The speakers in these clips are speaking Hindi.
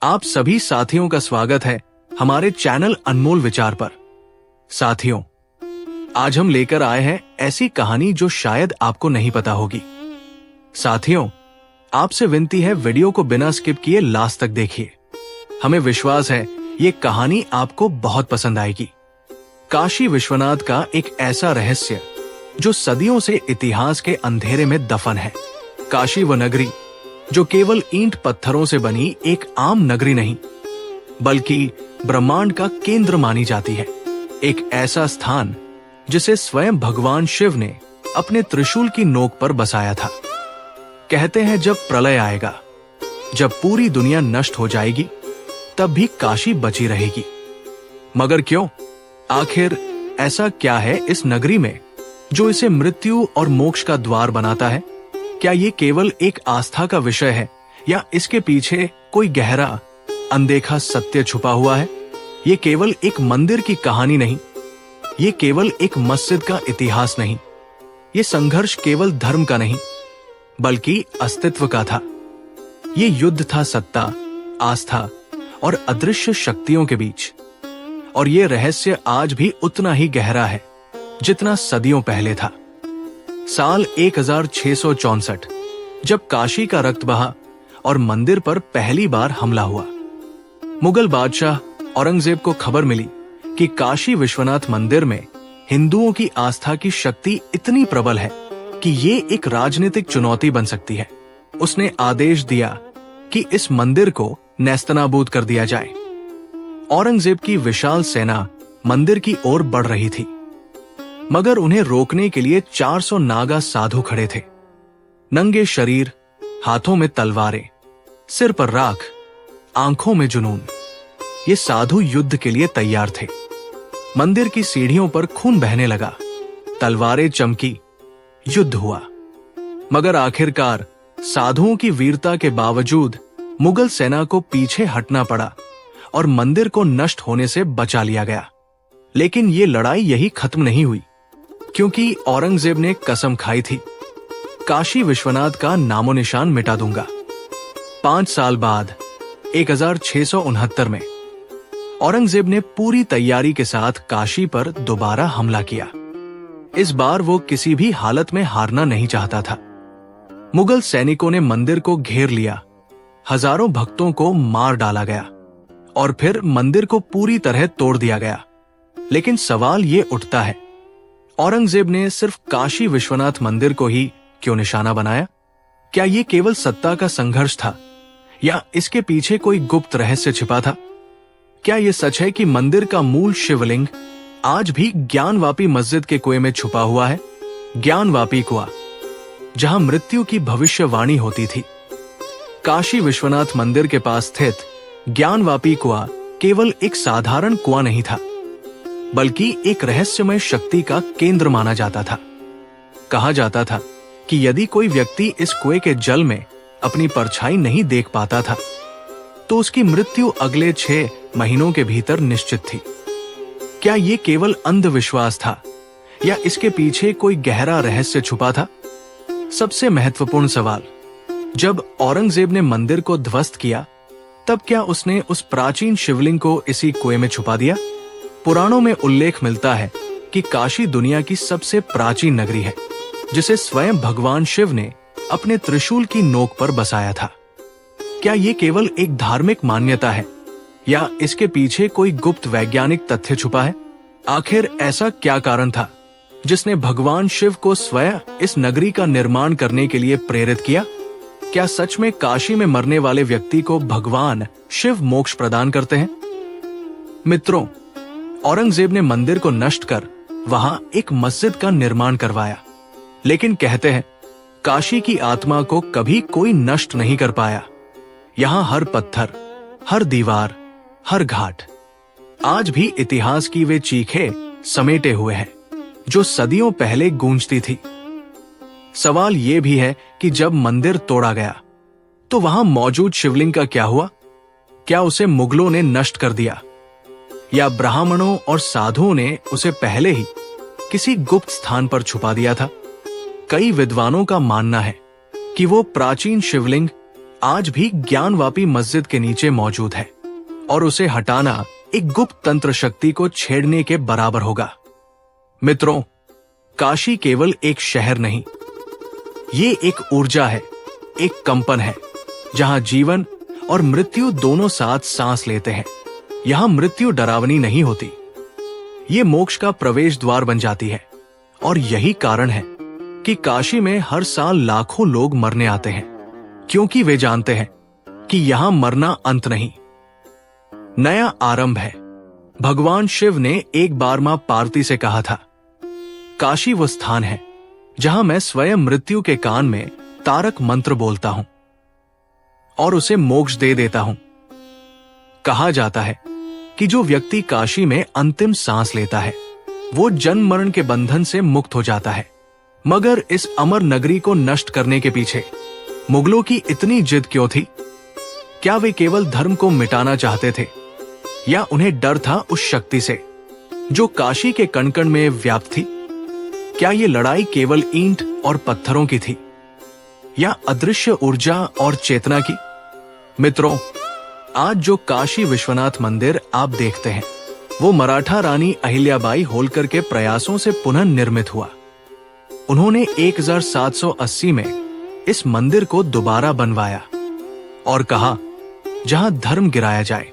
आप सभी साथियों का स्वागत है हमारे चैनल अनमोल विचार पर। साथियों, आज हम लेकर आए हैं ऐसी कहानी जो शायद आपको नहीं पता होगी। साथियों, आपसे विनती है वीडियो को बिना स्किप किए लास्ट तक देखिए। हमें विश्वास है ये कहानी आपको बहुत पसंद आएगी। काशी विश्वनाथ का एक ऐसा रहस्य जो सदियों से इतिहास के अंधेरे में दफन है। काशी वो नगरी जो केवल ईंट पत्थरों से बनी एक आम नगरी नहीं, बल्कि ब्रह्मांड का केंद्र मानी जाती है। एक ऐसा स्थान जिसे स्वयं भगवान शिव ने अपने त्रिशूल की नोक पर बसाया था। कहते हैं जब प्रलय आएगा, जब पूरी दुनिया नष्ट हो जाएगी, तब भी काशी बची रहेगी। मगर क्यों? आखिर ऐसा क्या है इस नगरी में जो इसे मृत्यु और मोक्ष का द्वार बनाता है? क्या ये केवल एक आस्था का विषय है या इसके पीछे कोई गहरा अनदेखा सत्य छुपा हुआ है? ये केवल एक मंदिर की कहानी नहीं, ये केवल एक मस्जिद का इतिहास नहीं, ये संघर्ष केवल धर्म का नहीं बल्कि अस्तित्व का था। ये युद्ध था सत्ता, आस्था और अदृश्य शक्तियों के बीच। और ये रहस्य आज भी उतना ही गहरा है जितना सदियों पहले था। साल 1664 जब काशी का रक्त बहा और मंदिर पर पहली बार हमला हुआ, मुगल बादशाह औरंगजेब को खबर मिली कि काशी विश्वनाथ मंदिर में हिंदुओं की आस्था की शक्ति इतनी प्रबल है कि ये एक राजनीतिक चुनौती बन सकती है। उसने आदेश दिया कि इस मंदिर को नेस्तनाबूद कर दिया जाए। औरंगजेब की विशाल सेना मंदिर की ओर बढ़ रही थी, मगर उन्हें रोकने के लिए 400 नागा साधु खड़े थे। नंगे शरीर, हाथों में तलवारें, सिर पर राख, आंखों में जुनून। ये साधु युद्ध के लिए तैयार थे। मंदिर की सीढ़ियों पर खून बहने लगा, तलवारें चमकी, युद्ध हुआ। मगर आखिरकार साधुओं की वीरता के बावजूद मुगल सेना को पीछे हटना पड़ा और मंदिर को नष्ट होने से बचा लिया गया। लेकिन ये लड़ाई यही खत्म नहीं हुई, क्योंकि औरंगजेब ने कसम खाई थी, काशी विश्वनाथ का नामो निशान मिटा दूंगा। 5 साल बाद 1669 में औरंगजेब ने पूरी तैयारी के साथ काशी पर दोबारा हमला किया। इस बार वो किसी भी हालत में हारना नहीं चाहता था। मुगल सैनिकों ने मंदिर को घेर लिया, हजारों भक्तों को मार डाला गया और फिर मंदिर को पूरी तरह तोड़ दिया गया। लेकिन सवाल ये उठता है, औरंगजेब ने सिर्फ काशी विश्वनाथ मंदिर को ही क्यों निशाना बनाया? क्या ये केवल सत्ता का संघर्ष था या इसके पीछे कोई गुप्त रहस्य छिपा था? क्या ये सच है कि मंदिर का मूल शिवलिंग आज भी ज्ञानवापी मस्जिद के कुएं में छुपा हुआ है? ज्ञानवापी कुआं, जहां मृत्यु की भविष्यवाणी होती थी। काशी विश्वनाथ मंदिर के पास स्थित ज्ञानवापी कुआं केवल एक साधारण कुआं नहीं था, बल्कि एक रहस्यमय शक्ति का केंद्र माना जाता था। कहा जाता था कि यदि कोई व्यक्ति इस कुएं के जल में अपनी परछाई नहीं देख पाता था, तो उसकी मृत्यु अगले 6 महीनों के भीतर निश्चित थी। क्या यह केवल अंधविश्वास था या इसके पीछे कोई गहरा रहस्य छुपा था? सबसे महत्वपूर्ण सवाल, जब औरंगजेब ने मंदिर को ध्वस्त किया, तब क्या उसने उस प्राचीन शिवलिंग को इसी कुएं में छुपा दिया? पुराणों में उल्लेख मिलता है कि काशी दुनिया की सबसे प्राचीन नगरी है, जिसे स्वयं भगवान शिव ने अपने त्रिशूल की नोक पर बसाया था। क्या ये केवल एक धार्मिक मान्यता है या इसके पीछे कोई गुप्त वैज्ञानिक तथ्य छुपा है? आखिर ऐसा क्या कारण था जिसने भगवान शिव को स्वयं इस नगरी का निर्माण करने के लिए प्रेरित किया? क्या सच में काशी में मरने वाले व्यक्ति को भगवान शिव मोक्ष प्रदान करते हैं? मित्रों, औरंगजेब ने मंदिर को नष्ट कर वहां एक मस्जिद का निर्माण करवाया, लेकिन कहते हैं काशी की आत्मा को कभी कोई नष्ट नहीं कर पाया। यहां हर पत्थर, हर दीवार, हर घाट आज भी इतिहास की वे चीखें समेटे हुए हैं जो सदियों पहले गूंजती थी। सवाल यह भी है कि जब मंदिर तोड़ा गया तो वहां मौजूद शिवलिंग का क्या हुआ? क्या उसे मुगलों ने नष्ट कर दिया या ब्राह्मणों और साधुओं ने उसे पहले ही किसी गुप्त स्थान पर छुपा दिया था? कई विद्वानों का मानना है कि वो प्राचीन शिवलिंग आज भी ज्ञानवापी मस्जिद के नीचे मौजूद है और उसे हटाना एक गुप्त तंत्र शक्ति को छेड़ने के बराबर होगा। मित्रों, काशी केवल एक शहर नहीं, ये एक ऊर्जा है, एक कंपन है, जहां जीवन और मृत्यु दोनों साथ सांस लेते हैं। यहां मृत्यु डरावनी नहीं होती, ये मोक्ष का प्रवेश द्वार बन जाती है। और यही कारण है कि काशी में हर साल लाखों लोग मरने आते हैं, क्योंकि वे जानते हैं कि यहां मरना अंत नहीं, नया आरंभ है। भगवान शिव ने एक बार मां पार्वती से कहा था, काशी वो स्थान है जहां मैं स्वयं मृत्यु के कान में तारक मंत्र बोलता हूं और उसे मोक्ष दे देता हूं। कहा जाता है कि जो व्यक्ति काशी में अंतिम सांस लेता है वो जन्म मरण के बंधन से मुक्त हो जाता है। मगर इस अमर नगरी को नष्ट करने के पीछे मुगलों की इतनी जिद क्यों थी? क्या वे केवल धर्म को मिटाना चाहते थे, या उन्हें डर था उस शक्ति से जो काशी के कण कण में व्याप्त थी? क्या ये लड़ाई केवल ईंट और पत्थरों की थी, या अदृश्य ऊर्जा और चेतना की? मित्रों, आज जो काशी विश्वनाथ मंदिर आप देखते हैं वो मराठा रानी अहिल्याबाई होलकर के प्रयासों से पुनः निर्मित हुआ। उन्होंने 1780 में इस मंदिर को दोबारा बनवाया और कहा, जहां धर्म गिराया जाए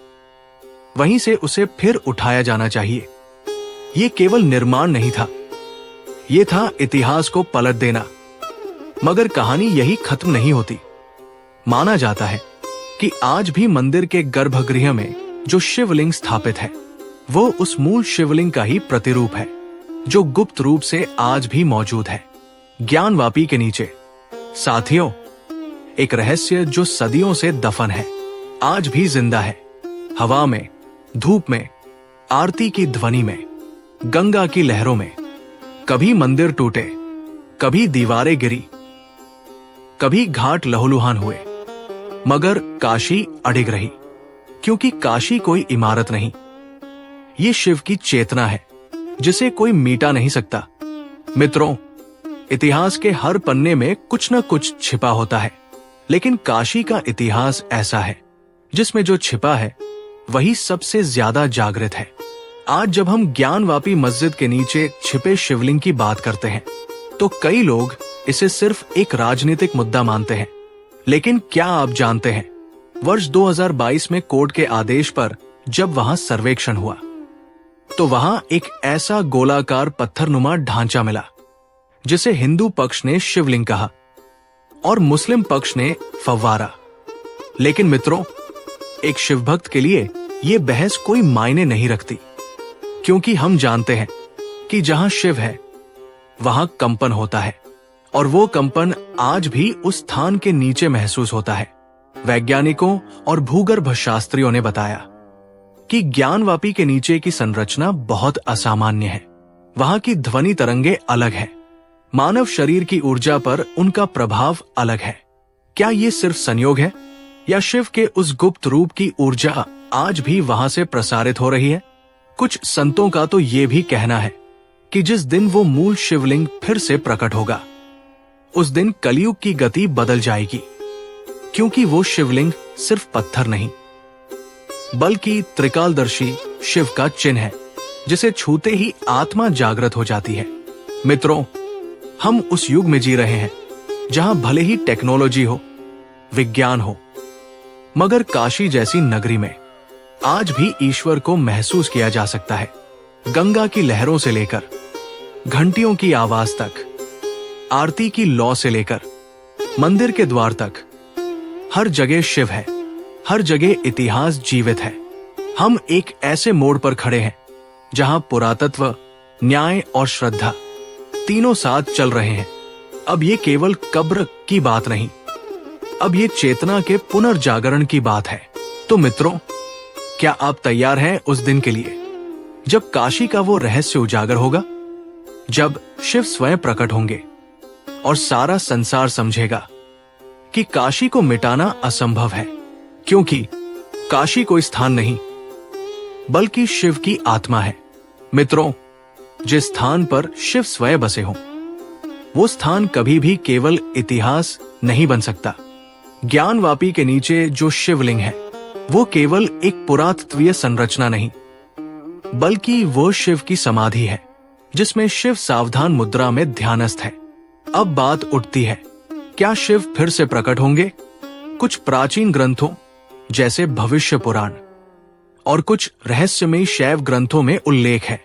वहीं से उसे फिर उठाया जाना चाहिए। ये केवल निर्माण नहीं था, ये था इतिहास को पलट देना। मगर कहानी यही खत्म नहीं होती। माना जाता है कि आज भी मंदिर के गर्भगृह में जो शिवलिंग स्थापित है वो उस मूल शिवलिंग का ही प्रतिरूप है, जो गुप्त रूप से आज भी मौजूद है ज्ञानवापी के नीचे। साथियों, एक रहस्य जो सदियों से दफन है आज भी जिंदा है। हवा में, धूप में, आरती की ध्वनि में, गंगा की लहरों में। कभी मंदिर टूटे, कभी दीवारें गिरी, कभी घाट लहूलुहान हुए, मगर काशी अडिग रही, क्योंकि काशी कोई इमारत नहीं, ये शिव की चेतना है जिसे कोई मिटा नहीं सकता। मित्रों, इतिहास के हर पन्ने में कुछ न कुछ छिपा होता है, लेकिन काशी का इतिहास ऐसा है जिसमें जो छिपा है वही सबसे ज्यादा जागृत है। आज जब हम ज्ञानवापी मस्जिद के नीचे छिपे शिवलिंग की बात करते हैं तो कई लोग इसे सिर्फ एक राजनीतिक मुद्दा मानते हैं। लेकिन क्या आप जानते हैं, वर्ष 2022 में कोर्ट के आदेश पर जब वहां सर्वेक्षण हुआ तो वहां एक ऐसा गोलाकार पत्थरनुमा ढांचा मिला जिसे हिंदू पक्ष ने शिवलिंग कहा और मुस्लिम पक्ष ने फव्वारा। लेकिन मित्रों, एक शिवभक्त के लिए यह बहस कोई मायने नहीं रखती, क्योंकि हम जानते हैं कि जहां शिव है वहां कंपन होता है, और वो कंपन आज भी उस स्थान के नीचे महसूस होता है। वैज्ञानिकों और भूगर्भ शास्त्रियों ने बताया कि ज्ञानवापी के नीचे की संरचना बहुत असामान्य है। वहां की ध्वनि तरंगे अलग है, मानव शरीर की ऊर्जा पर उनका प्रभाव अलग है। क्या ये सिर्फ संयोग है, या शिव के उस गुप्त रूप की ऊर्जा आज भी वहां से प्रसारित हो रही है? कुछ संतों का तो ये भी कहना है कि जिस दिन वो मूल शिवलिंग फिर से प्रकट होगा उस दिन कलयुग की गति बदल जाएगी, क्योंकि वो शिवलिंग सिर्फ पत्थर नहीं बल्कि त्रिकालदर्शी शिव का चिन्ह है, जिसे छूते ही आत्मा जागृत हो जाती है। मित्रों, हम उस युग में जी रहे हैं जहां भले ही टेक्नोलॉजी हो, विज्ञान हो, मगर काशी जैसी नगरी में आज भी ईश्वर को महसूस किया जा सकता है। गंगा की लहरों से लेकर घंटियों की आवाज तक, आरती की लौ से लेकर मंदिर के द्वार तक, हर जगह शिव है, हर जगह इतिहास जीवित है। हम एक ऐसे मोड़ पर खड़े हैं जहां पुरातत्व, न्याय और श्रद्धा तीनों साथ चल रहे हैं। अब ये केवल कब्र की बात नहीं, अब ये चेतना के पुनर्जागरण की बात है। तो मित्रों, क्या आप तैयार हैं उस दिन के लिए जब काशी का वो रहस्य उजागर होगा, जब शिव स्वयं प्रकट होंगे और सारा संसार समझेगा कि काशी को मिटाना असंभव है, क्योंकि काशी कोई स्थान नहीं बल्कि शिव की आत्मा है। मित्रों, जिस स्थान पर शिव स्वयं बसे हों वो स्थान कभी भी केवल इतिहास नहीं बन सकता ज्ञानवापी के नीचे जो शिवलिंग है वो केवल एक पुरातत्वीय संरचना नहीं, बल्कि वो शिव की समाधि है जिसमें शिव सावधान मुद्रा में ध्यानस्थ है। अब बात उठती है, क्या शिव फिर से प्रकट होंगे? कुछ प्राचीन ग्रंथों जैसे भविष्य पुराण और कुछ रहस्यमयी शैव ग्रंथों में उल्लेख है,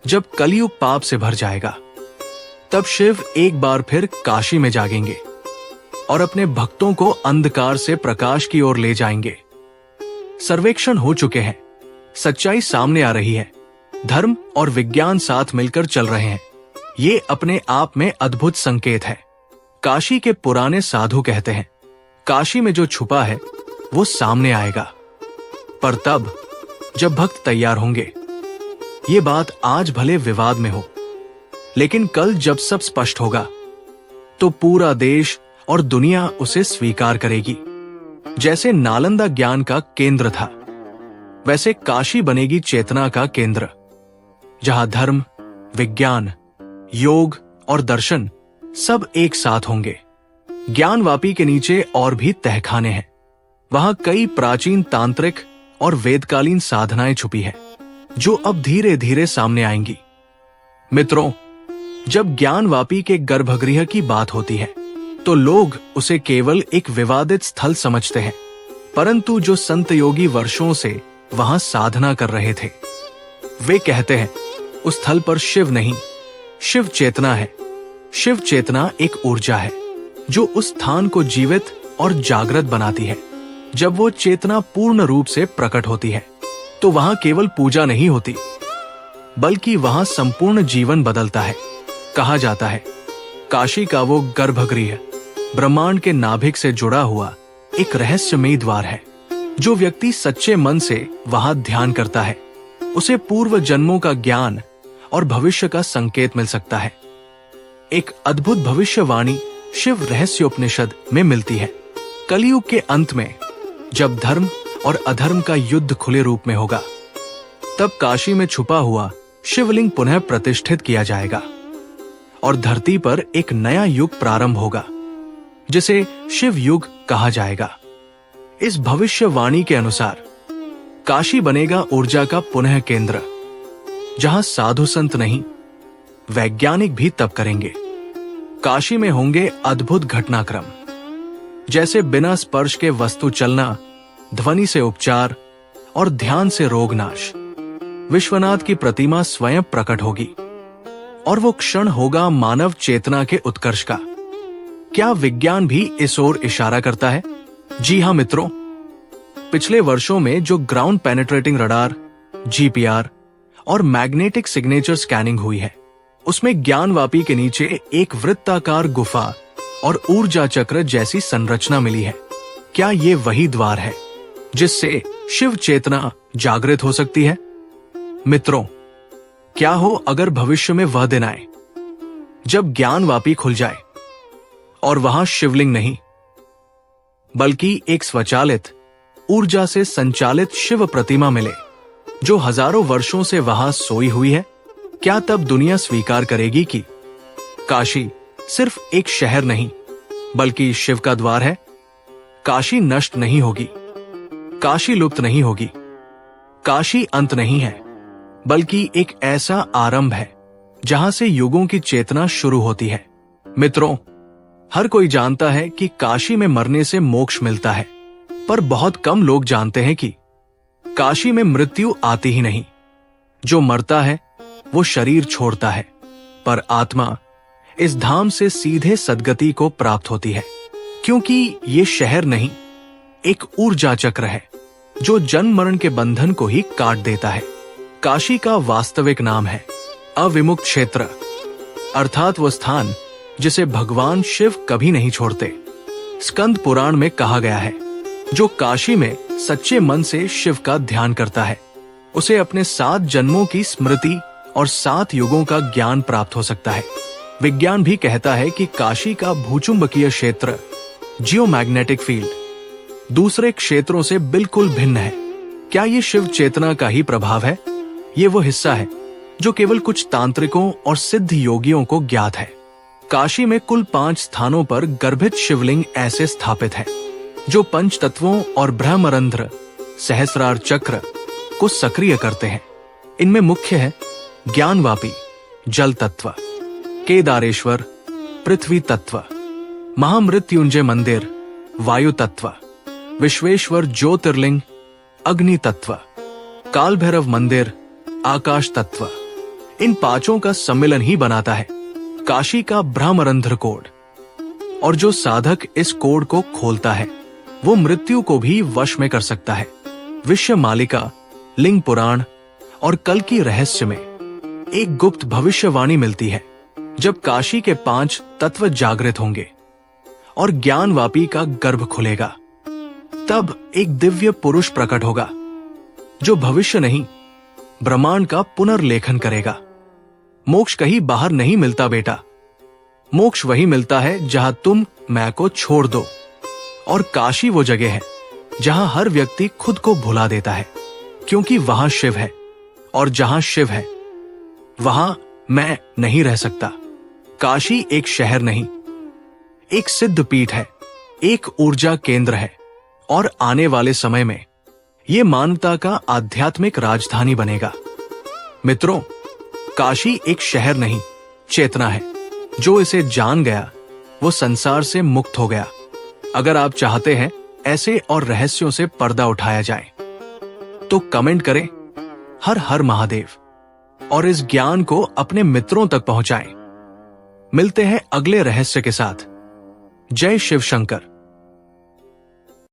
जब कलयुग पाप से भर जाएगा तब शिव एक बार फिर काशी में जागेंगे और अपने भक्तों को अंधकार से प्रकाश की ओर ले जाएंगे। सर्वेक्षण हो चुके हैं, सच्चाई सामने आ रही है, धर्म और विज्ञान साथ मिलकर चल रहे हैं। ये अपने आप में अद्भुत संकेत है। काशी के पुराने साधु कहते हैं, काशी में जो छुपा है वो सामने आएगा, पर तब जब भक्त तैयार होंगे। ये बात आज भले विवाद में हो, लेकिन कल जब सब स्पष्ट होगा तो पूरा देश और दुनिया उसे स्वीकार करेगी। जैसे नालंदा ज्ञान का केंद्र था, वैसे काशी बनेगी चेतना का केंद्र, जहां धर्म, विज्ञान, योग और दर्शन सब एक साथ होंगे। ज्ञानवापी के नीचे और भी तहखाने हैं। वहां कई प्राचीन तांत्रिक और वेदकालीन साधनाएं छुपी हैं, जो अब धीरे धीरे सामने आएंगी। मित्रों, जब ज्ञानवापी के गर्भगृह की बात होती है तो लोग उसे केवल एक विवादित स्थल समझते हैं, परंतु जो संत योगी वर्षों से वहां साधना कर रहे थे, वे कहते हैं उस स्थल पर शिव नहीं, शिव चेतना है। शिव चेतना एक ऊर्जा है जो उस स्थान को जीवित और जागृत बनाती है। जब वो चेतना पूर्ण रूप से प्रकट होती है तो वहां केवल पूजा नहीं होती, बल्कि वहां संपूर्ण जीवन बदलता है। कहा जाता है, काशी का वो गर्भगृह ब्रह्मांड के नाभिक से जुड़ा हुआ एक रहस्यमयी द्वार है। जो व्यक्ति सच्चे मन से वहां ध्यान करता है, उसे पूर्व जन्मों का ज्ञान और भविष्य का संकेत मिल सकता है। एक अद्भुत भविष्यवाणी शिव रहस्योपनिषद में मिलती है। कलयुग के अंत में जब धर्म और अधर्म का युद्ध खुले रूप में होगा, तब काशी में छुपा हुआ शिवलिंग पुनः प्रतिष्ठित किया जाएगा और धरती पर एक नया युग प्रारंभ होगा, जिसे शिव युग कहा जाएगा। इस भविष्यवाणी के अनुसार काशी बनेगा ऊर्जा का पुनः केंद्र, जहां साधु संत नहीं, वैज्ञानिक भी तप करेंगे। काशी में होंगे अद्भुत घटनाक्रम, जैसे बिना स्पर्श के वस्तु चलना, ध्वनि से उपचार और ध्यान से रोग नाश। विश्वनाथ की प्रतिमा स्वयं प्रकट होगी और वो क्षण होगा मानव चेतना के उत्कर्ष का। क्या विज्ञान भी इस ओर इशारा करता है? जी हां मित्रों, पिछले वर्षों में जो ग्राउंड पेनिट्रेटिंग रडार, जीपीआर और मैग्नेटिक सिग्नेचर स्कैनिंग हुई है, उसमें ज्ञानवापी के नीचे एक वृत्ताकार गुफा और ऊर्जा चक्र जैसी संरचना मिली है। क्या ये वही द्वार है जिससे शिव चेतना जागृत हो सकती है? मित्रों, क्या हो अगर भविष्य में वह दिन आए जब ज्ञानवापी खुल जाए और वहां शिवलिंग नहीं, बल्कि एक स्वचालित ऊर्जा से संचालित शिव प्रतिमा मिले, जो हजारों वर्षों से वहां सोई हुई है? क्या तब दुनिया स्वीकार करेगी कि काशी सिर्फ एक शहर नहीं, बल्कि शिव का द्वार है? काशी नष्ट नहीं होगी, काशी लुप्त नहीं होगी, काशी अंत नहीं है, बल्कि एक ऐसा आरंभ है जहां से युगों की चेतना शुरू होती है। मित्रों, हर कोई जानता है कि काशी में मरने से मोक्ष मिलता है, पर बहुत कम लोग जानते हैं कि काशी में मृत्यु आती ही नहीं। जो मरता है वो शरीर छोड़ता है, पर आत्मा इस धाम से सीधे सद्गति को प्राप्त होती है, क्योंकि ये शहर नहीं, एक ऊर्जा चक्र है जो जन्म मरण के बंधन को ही काट देता है। काशी का वास्तविक नाम है अविमुक्त क्षेत्र, अर्थात वो स्थान जिसे भगवान शिव कभी नहीं छोड़ते। स्कंद पुराण में कहा गया है, जो काशी में सच्चे मन से शिव का ध्यान करता है, उसे अपने 7 जन्मों की स्मृति और 7 युगों का ज्ञान प्राप्त हो सकता है। विज्ञान भी कहता है कि काशी का भूचुंबकीय क्षेत्र, जियोमैग्नेटिक फील्ड, दूसरे क्षेत्रों से बिल्कुल भिन्न है। क्या ये शिव चेतना का ही प्रभाव है? ये वो हिस्सा है जो केवल कुछ तांत्रिकों और सिद्ध योगियों को ज्ञात है। काशी में कुल 5 स्थानों पर गर्भित शिवलिंग ऐसे स्थापित है जो पंच तत्वों और ब्रह्मरंध्र सहस्रार चक्र को सक्रिय करते हैं। इनमें मुख्य है ज्ञानवापी जल तत्व, केदारेश्वर पृथ्वी तत्व, महामृत्युंजय मंदिर वायु तत्व, विश्वेश्वर ज्योतिर्लिंग अग्नि तत्व, काल भैरव मंदिर आकाश तत्व। इन पांचों का सम्मिलन ही बनाता है काशी का ब्रह्मरंध्र कोड। और जो साधक इस कोड को खोलता है वो मृत्यु को भी वश में कर सकता है। विश्व मालिका, लिंग पुराण और कल की रहस्य में एक गुप्त भविष्यवाणी मिलती है। जब काशी के 5 तत्व जागृत होंगे और ज्ञानवापी का गर्भ खुलेगा, तब एक दिव्य पुरुष प्रकट होगा जो भविष्य नहीं ब्रह्मांड का पुनर्लेखन करेगा। मोक्ष कहीं बाहर नहीं मिलता बेटा, मोक्ष वही मिलता है जहां तुम मैं को छोड़ दो। और काशी वो जगह है जहां हर व्यक्ति खुद को भुला देता है, क्योंकि वहां शिव है, और जहां शिव है वहां मैं नहीं रह सकता। काशी एक शहर नहीं, एक सिद्ध पीठ है, एक ऊर्जा केंद्र है, और आने वाले समय में यह मानवता का आध्यात्मिक राजधानी बनेगा। मित्रों, काशी एक शहर नहीं, चेतना है। जो इसे जान गया वो संसार से मुक्त हो गया। अगर आप चाहते हैं ऐसे और रहस्यों से पर्दा उठाया जाए तो कमेंट करें हर हर महादेव और इस ज्ञान को अपने मित्रों तक पहुंचाएं। मिलते हैं अगले रहस्य के साथ। जय शिव शंकर।